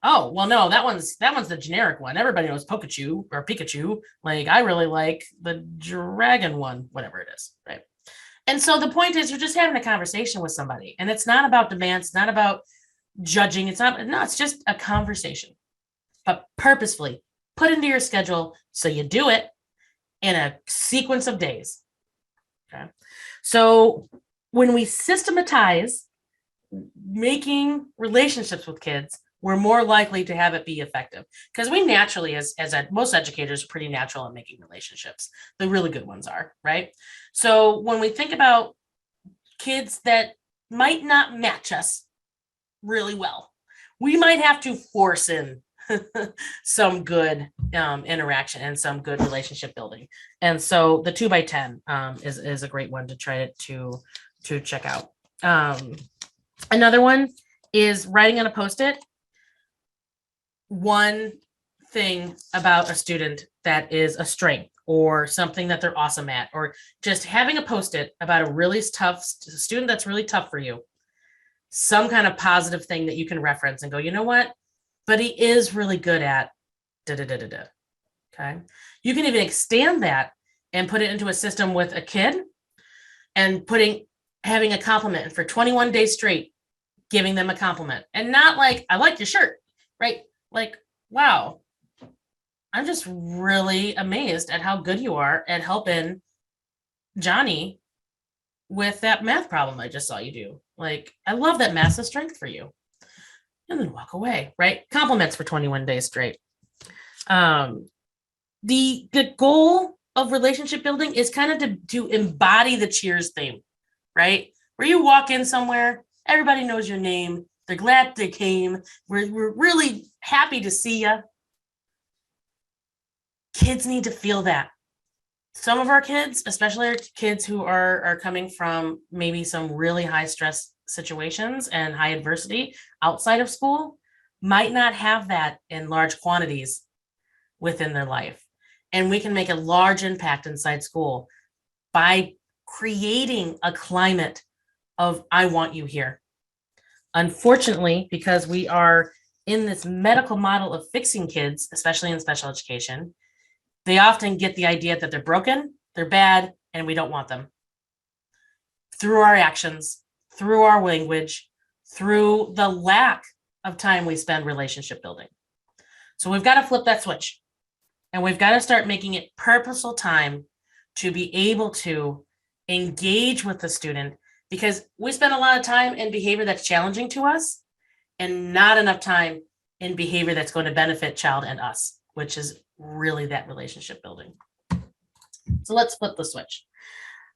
oh, well, no, that one's the generic one. Everybody knows Pikachu. Like, I really like the dragon one, whatever it is, right? And so the point is, you're just having a conversation with somebody, and it's not about demands, it's not about judging. It's just a conversation, but purposefully put into your schedule so you do it in a sequence of days. Okay. So when we systematize making relationships with kids, we're more likely to have it be effective because we naturally, as most educators, are pretty natural at making relationships. The really good ones are, right? So when we think about kids that might not match us really well, we might have to force in some good interaction and some good relationship building. And so the 2 by 10 is a great one to try to check out. Another one is writing on a Post-it one thing about a student that is a strength or something that they're awesome at, or just having a Post-it about a really tough student that's really tough for you, some kind of positive thing that you can reference and go, you know what, but he is really good at da da da da da. Okay. You can even extend that and put it into a system with a kid and having a compliment for 21 days straight, giving them a compliment, and not like, I like your shirt, right? Like, wow, I'm just really amazed at how good you are at helping Johnny with that math problem I just saw you do. Like, I love that math's strength for you. And then walk away, right? Compliments for 21 days straight. The goal of relationship building is kind of to embody the Cheers theme, right? Where you walk in somewhere, everybody knows your name. They're glad they came. We're really happy to see you. Kids need to feel that. Some of our kids, especially our kids who are coming from maybe some really high stress situations and high adversity outside of school, might not have that in large quantities within their life. And we can make a large impact inside school by creating a climate of, I want you here. Unfortunately, because we are in this medical model of fixing kids, especially in special education, they often get the idea that they're broken, they're bad, and we don't want them. Through our actions, through our language, through the lack of time we spend relationship building. So we've got to flip that switch, and we've got to start making it purposeful time to be able to engage with the student, because we spend a lot of time in behavior that's challenging to us and not enough time in behavior that's going to benefit child and us, which is really that relationship building. So let's flip the switch.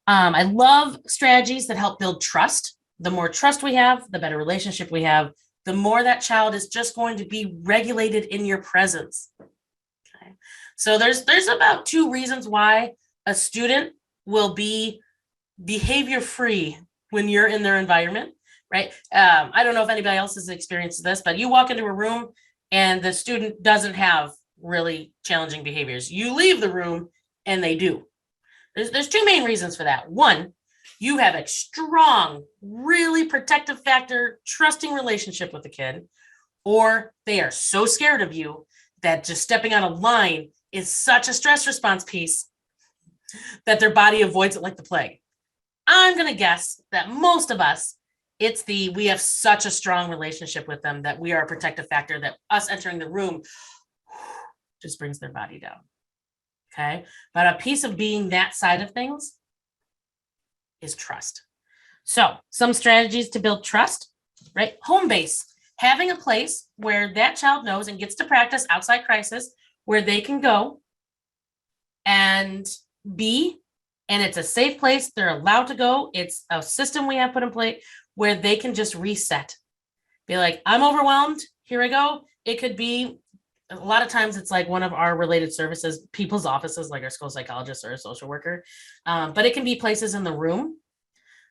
I love strategies that help build trust. The more trust we have, the better relationship we have, the more that child is just going to be regulated in your presence. Okay. So there's about 2 reasons why a student will be behavior free when you're in their environment, right? I don't know if anybody else has experienced this, but you walk into a room and the student doesn't have really challenging behaviors. You leave the room and they do. There's 2 main reasons for that. One, you have a strong, really protective factor, trusting relationship with the kid, or they are so scared of you that just stepping out of line is such a stress response piece that their body avoids it like the plague. I'm going to guess that most of us, we have such a strong relationship with them that we are a protective factor, that us entering the room just brings their body down. Okay. But a piece of being that side of things is trust. So some strategies to build trust, right? Home base, having a place where that child knows and gets to practice outside crisis, where they can go and be, and it's a safe place. They're allowed to go. It's a system we have put in place where they can just reset. Be like, I'm overwhelmed. Here I go. It could be, a lot of times it's like one of our related services, people's offices, like our school psychologist or a social worker. But it can be places in the room,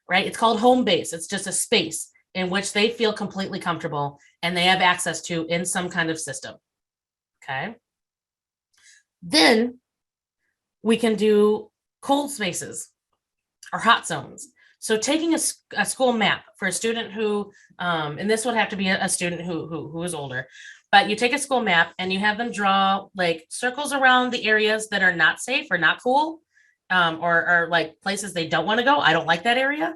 right? It's called home base. It's just a space in which they feel completely comfortable and they have access to in some kind of system. Okay. Then we can do cold spaces or hot zones. So taking a school map for a student who, and this would have to be a student who is older, but you take a school map and you have them draw like circles around the areas that are not safe or not cool, or like places they don't want to go. I don't like that area.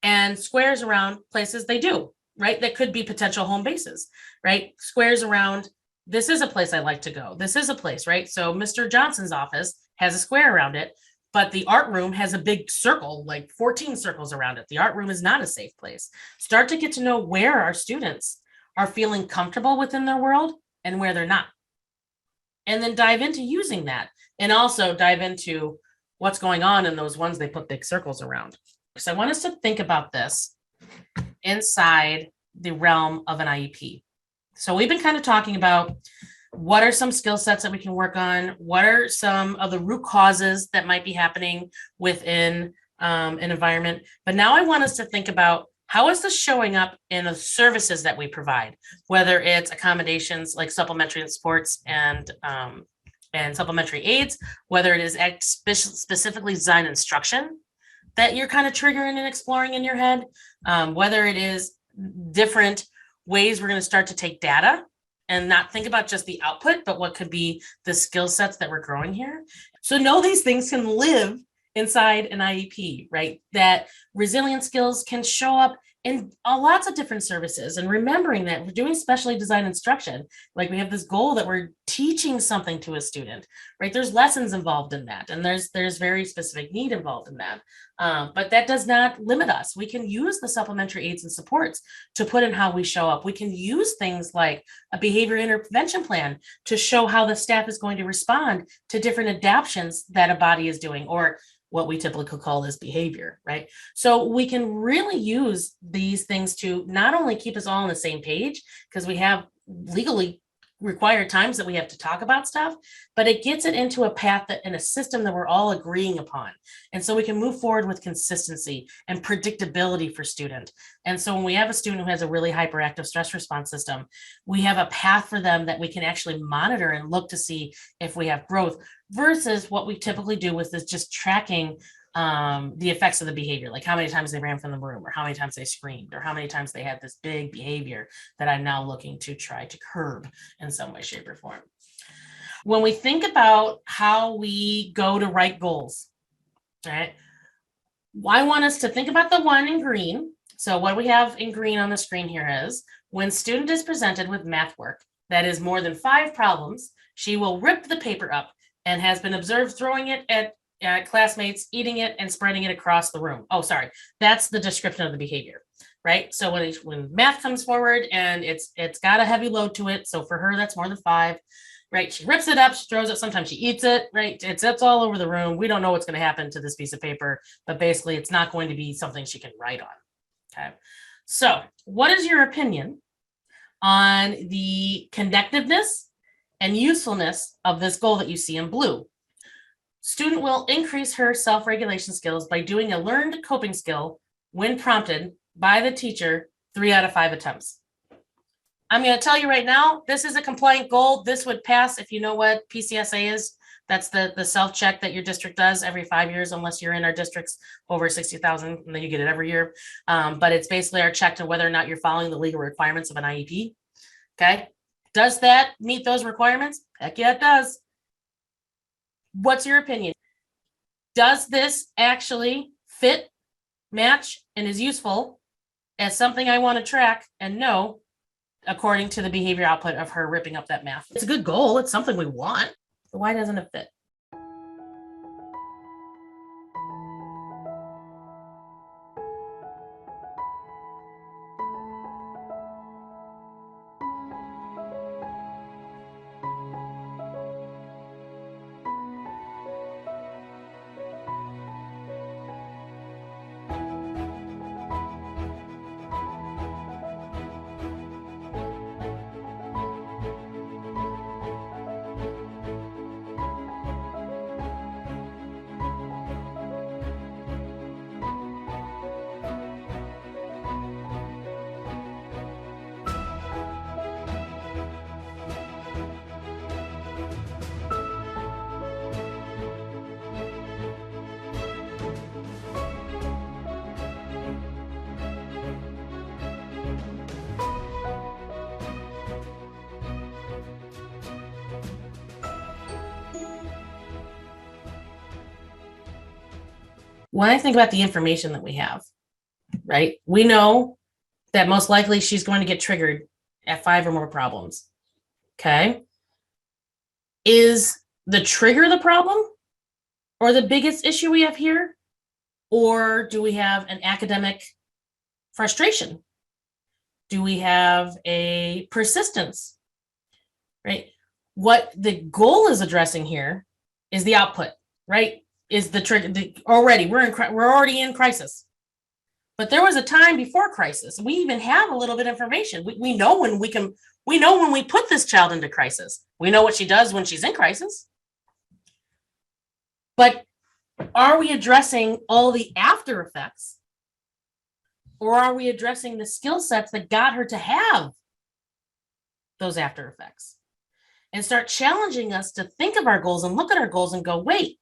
And squares around places they do, right? That could be potential home bases, right? Squares around, this is a place I like to go. This is a place, right? So Mr. Johnson's office has a square around it, but the art room has a big circle, like 14 circles around it. The art room is not a safe place. Start to get to know where our students are feeling comfortable within their world and where they're not. And then dive into using that, and also dive into what's going on in those ones they put big circles around. So I want us to think about this inside the realm of an IEP. So we've been kind of talking about what are some skill sets that we can work on? What are some of the root causes that might be happening within an environment? But now I want us to think about, how is this showing up in the services that we provide, whether it's accommodations like supplementary supports and supplementary aids, whether it is specifically design instruction that you're kind of triggering and exploring in your head, whether it is different ways we're going to start to take data and not think about just the output, but what could be the skill sets that we're growing here. So know these things can live inside an IEP, right? That resilience skills can show up in lots of different services. And remembering that we're doing specially designed instruction, like we have this goal that we're teaching something to a student, right? There's lessons involved in that. And there's very specific need involved in that. But that does not limit us. We can use the supplementary aids and supports to put in how we show up. We can use things like a behavior intervention plan to show how the staff is going to respond to different adaptations that a body is doing, or what we typically call this behavior, right? So we can really use these things to not only keep us all on the same page, because we have legally required times that we have to talk about stuff, but it gets it into a path that in a system that we're all agreeing upon. And so we can move forward with consistency and predictability for student. And so when we have a student who has a really hyperactive stress response system, we have a path for them that we can actually monitor and look to see if we have growth, versus what we typically do with this just tracking the effects of the behavior, like how many times they ran from the room, or how many times they screamed, or how many times they had this big behavior that I'm now looking to try to curb in some way, shape, or form. When we think about how we go to write goals, right? I want us to think about the one in green. So what we have in green on the screen here is when student is presented with math work that is more than 5 problems, she will rip the paper up and has been observed throwing it at classmates, eating it, and spreading it across the room. Oh, sorry. That's the description of the behavior, right? So when math comes forward and it's got a heavy load to it, so for her, that's more than 5, right? She rips it up, she throws it, sometimes she eats it, right? It's all over the room. We don't know what's going to happen to this piece of paper, but basically it's not going to be something she can write on, okay? So what is your opinion on the connectiveness and usefulness of this goal that you see in blue? Student will increase her self-regulation skills by doing a learned coping skill when prompted by the teacher 3 out of 5 attempts. I'm going to tell you right now, this is a compliant goal. This would pass if you know what PCSA is. That's the self-check that your district does every 5 years, unless you're in our districts over 60,000, and then you get it every year. But it's basically our check to whether or not you're following the legal requirements of an IEP. Okay. Does that meet those requirements? Heck yeah, it does. What's your opinion? Does this actually fit, match, and is useful as something I want to track and know according to the behavior output of her ripping up that math? It's a good goal. It's something we want. But why doesn't it fit? When I think about the information that we have, right, we know that most likely she's going to get triggered at 5 or more problems. Okay. Is the trigger the problem or the biggest issue we have here? Or do we have an academic frustration? Do we have a persistence, right? What the goal is addressing here is the output, right? Is the trigger. We're already in crisis. But there was a time before crisis. We even have a little bit of information. We know when we put this child into crisis. We know what she does when she's in crisis. But are we addressing all the after effects? Or are we addressing the skill sets that got her to have those after effects? And start challenging us to think of our goals and look at our goals and go, wait,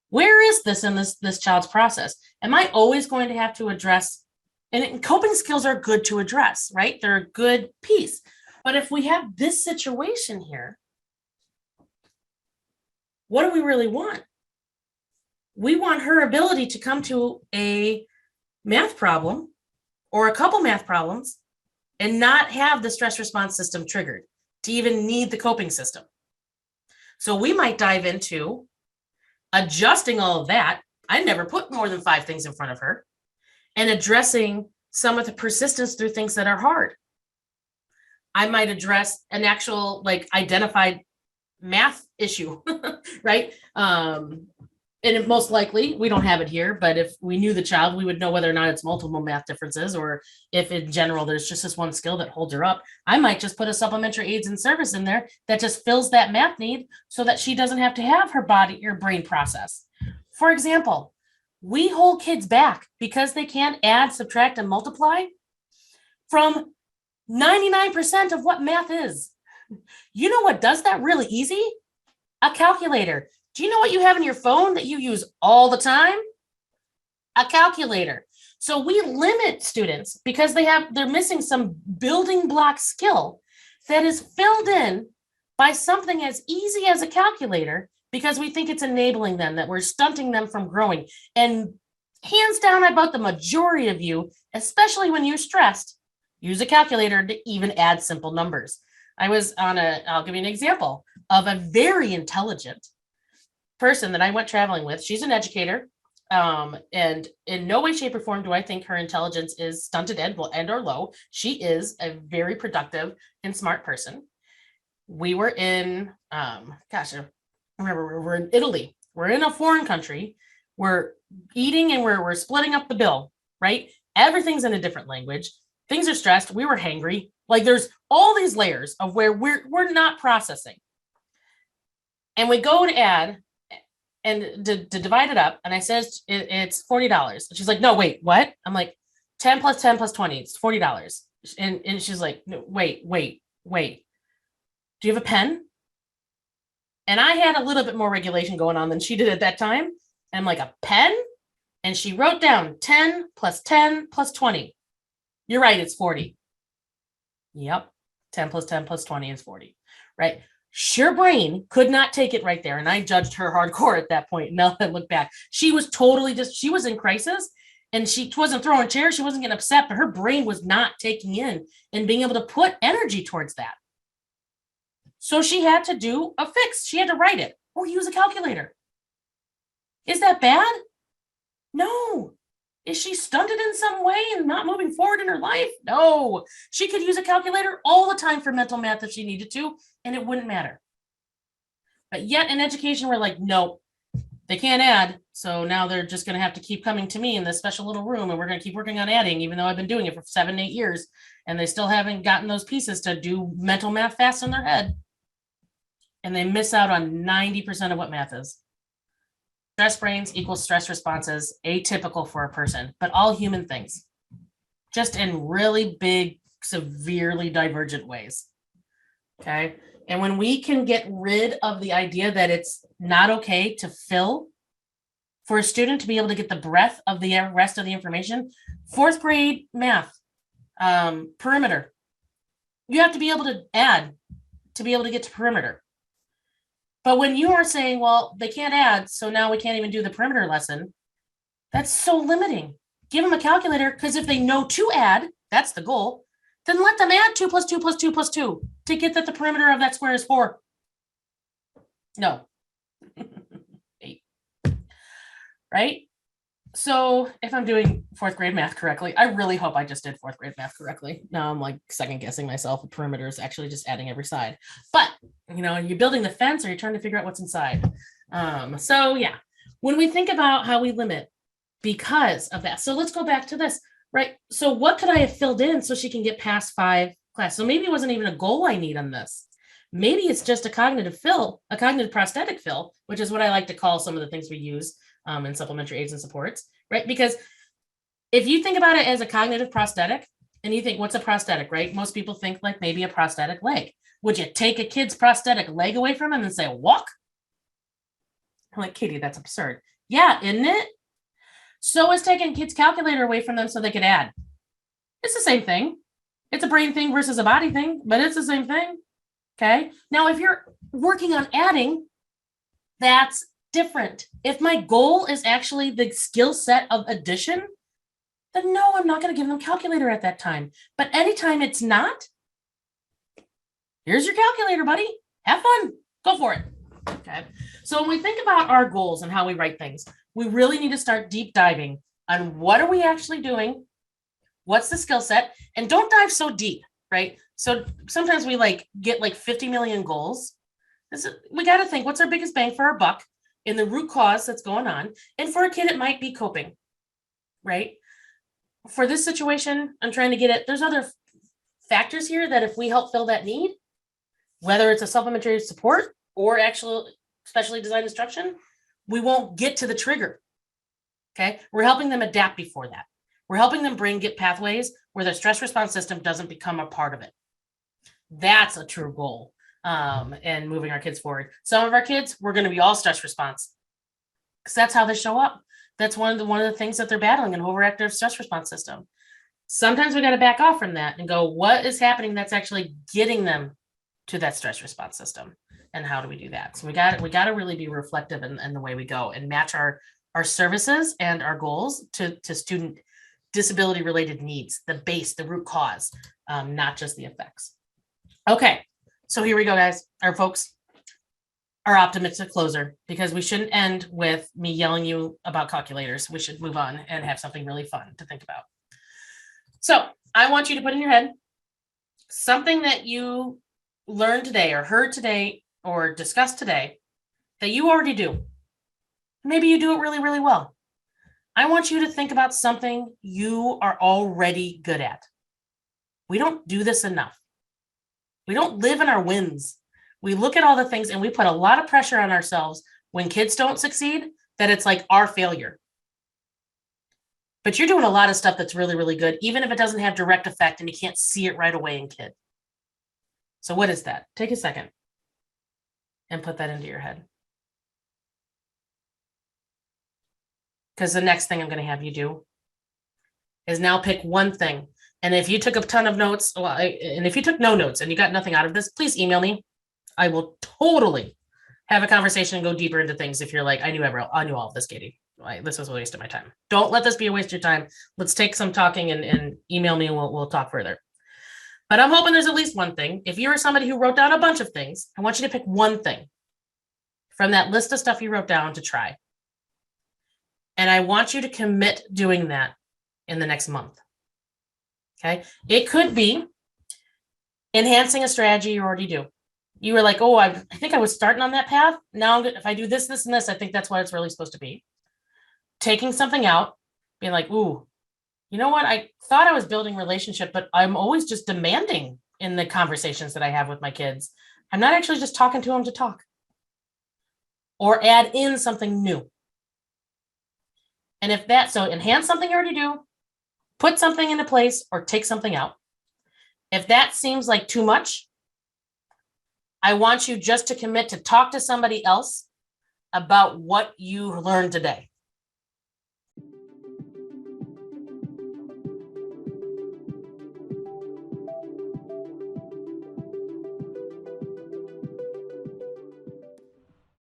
where is this in this child's process? Am I always going to have to address, and coping skills are good to address, right? They're a good piece. But if we have this situation here, what do we really want? We want her ability to come to a math problem or a couple math problems and not have the stress response system triggered to even need the coping system. So we might dive into adjusting all of that. I never put more than 5 things in front of her, and addressing some of the persistence through things that are hard. I might address an actual identified math issue, right? And most likely we don't have it here, but if we knew the child, we would know whether or not it's multiple math differences, or if in general there's just this one skill that holds her up. I might just put a supplementary aids and service in there that just fills that math need so that she doesn't have to have her body or brain process. For example, we hold kids back because they can't add, subtract, and multiply from 99% of what math is. You know what does that really easy? A calculator. Do you know what you have in your phone that you use all the time? A calculator. So we limit students because they're missing some building block skill that is filled in by something as easy as a calculator because we think it's enabling them, that we're stunting them from growing. And hands down, I bet the majority of you, especially when you're stressed, use a calculator to even add simple numbers. I'll give you an example of a very intelligent person that I went traveling with. She's an educator. And in no way, shape, or form do I think her intelligence is stunted and or low. She is a very productive and smart person. We were in, I remember we're in Italy. We're in a foreign country. We're eating and we're splitting up the bill, right? Everything's in a different language. Things are stressed. We were hangry. Like there's all these layers of where we're not processing. And we go to add and to divide it up. And I says it's $40. She's like, no, wait, what? I'm like, 10 plus 10 plus 20, it's $40. And she's like, no, wait. Do you have a pen? And I had a little bit more regulation going on than she did at that time. And I'm like, a pen? And she wrote down 10 plus 10 plus 20. You're right, it's 40. Yep. 10 plus 10 plus 20 is 40, right? Her brain could not take it right there. And I judged her hardcore at that point. Now that I look back, she was totally she was in crisis and she wasn't throwing chairs. She wasn't getting upset, but her brain was not taking in and being able to put energy towards that. So she had to do a fix. She had to write it or use a calculator. Is that bad? No. Is she stunted in some way and not moving forward in her life? No. She could use a calculator all the time for mental math if she needed to, and it wouldn't matter. But yet in education, we're like, nope, they can't add. So now they're just going to have to keep coming to me in this special little room, and we're going to keep working on adding, even though I've been doing it for 7-8 years, and they still haven't gotten those pieces to do mental math fast in their head. And they miss out on 90% of what math is. Stress brains equals stress responses, atypical for a person, but all human things, just in really big, severely divergent ways. Okay. And when we can get rid of the idea that it's not okay to fill for a student to be able to get the breadth of the rest of the information, 4th grade math, perimeter, you have to be able to add to be able to get to perimeter. But when you are saying, well, they can't add, so now we can't even do the perimeter lesson, that's so limiting. Give them a calculator, because if they know to add, that's the goal, then let them add 2 plus 2 plus 2 plus 2 to get that the perimeter of that square is 4. No. 8. Right? So if I'm doing 4th grade math correctly, I really hope I just did 4th grade math correctly. Now I'm like second guessing myself. The perimeter is actually just adding every side. But, you're building the fence or you're trying to figure out what's inside. So yeah, when we think about how we limit because of that. So let's go back to this, right? So what could I have filled in so she can get past 5 class? So maybe it wasn't even a goal I need on this. Maybe it's just a cognitive fill, a cognitive prosthetic fill, which is what I like to call some of the things we use in supplementary aids and supports, right? Because if you think about it as a cognitive prosthetic and you think, what's a prosthetic, right? Most people think like maybe a prosthetic leg. Would you take a kid's prosthetic leg away from him and say, walk? I'm like, Katie, that's absurd. Yeah, isn't it? So is taking kids' calculator away from them so they could add. It's the same thing. It's a brain thing versus a body thing, but it's the same thing. Okay. Now, if you're working on adding, that's different. If my goal is actually the skill set of addition, then no, I'm not going to give them calculator at that time. But anytime it's not, here's your calculator, buddy. Have fun. Go for it. Okay. So when we think about our goals and how we write things, we really need to start deep diving on what are we actually doing? What's the skill set? And don't dive so deep, right? So sometimes we get 50 million goals. We got to think, what's our biggest bang for our buck in the root cause that's going on? And for a kid, it might be coping, right? For this situation, I'm trying to get it. There's other factors here that if we help fill that need, whether it's a supplementary support or actual specially designed instruction, we won't get to the trigger. Okay. We're helping them adapt before that. We're helping them get pathways where their stress response system doesn't become a part of it. That's a true goal. and moving our kids forward. Some of our kids, we're going to be all stress response because that's how they show up. That's one of the things that they're battling, an overactive stress response system. Sometimes we got to back off from that and go, what is happening that's actually getting them to that stress response system? And how do we do that? So we got to really be reflective in the way we go and match our services and our goals to student disability related needs, the base, the root cause, not just the effects. Okay, so here we go, guys. Our folks, our optimistic closer, because we shouldn't end with me yelling you about calculators. We should move on and have something really fun to think about. So I want you to put in your head something that you learned today or heard today or discussed today that you already do. Maybe you do it really, really well. I want you to think about something you are already good at. We don't do this enough. We don't live in our wins. We look at all the things and we put a lot of pressure on ourselves when kids don't succeed, that it's like our failure. But you're doing a lot of stuff that's really, really good, even if it doesn't have direct effect and you can't see it right away in kid. So what is that? Take a second and put that into your head. Because the next thing I'm going to have you do is now pick one thing. And if you took a ton of notes, and if you took no notes and you got nothing out of this, please email me. I will totally have a conversation and go deeper into things if you're like, I knew all of this, Katie. This was a waste of my time. Don't let this be a waste of your time. Let's take some talking and email me and we'll talk further. But I'm hoping there's at least one thing. If you are somebody who wrote down a bunch of things, I want you to pick one thing from that list of stuff you wrote down to try. And I want you to commit doing that in the next month. Okay. It could be enhancing a strategy you already do. You were like, oh, I think I was starting on that path. Now, if I do this, this, and this, I think that's what it's really supposed to be. Taking something out, being like, ooh, you know what? I thought I was building relationship, but I'm always just demanding in the conversations that I have with my kids. I'm not actually just talking to them to talk. Or add in something new. And if that, so enhance something you already do, put something into place, or take something out. If that seems like too much, I want you just to commit to talk to somebody else about what you learned today.